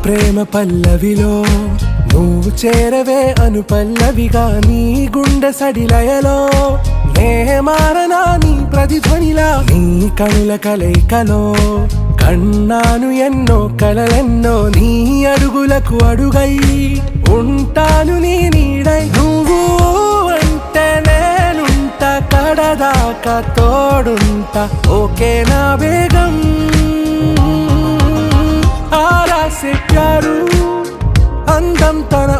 ప్రేమ పల్లవిలో నువ్వు చేరవే అను పల్లవిగా నీ గుండె సడిలయలో నే మారనా నీ ప్రతిధ్వనిలా నీ కనుల కలయికలో కన్నాను ఎన్నో కలలెన్నో నీ అడుగులకు అడుగై ఉంటాను నీ నీడై నువ్వు అంటే నేనుంట కడదాకా తోడుంటా ఓకే నా బేగం ఆరా से प्यारू అందం తన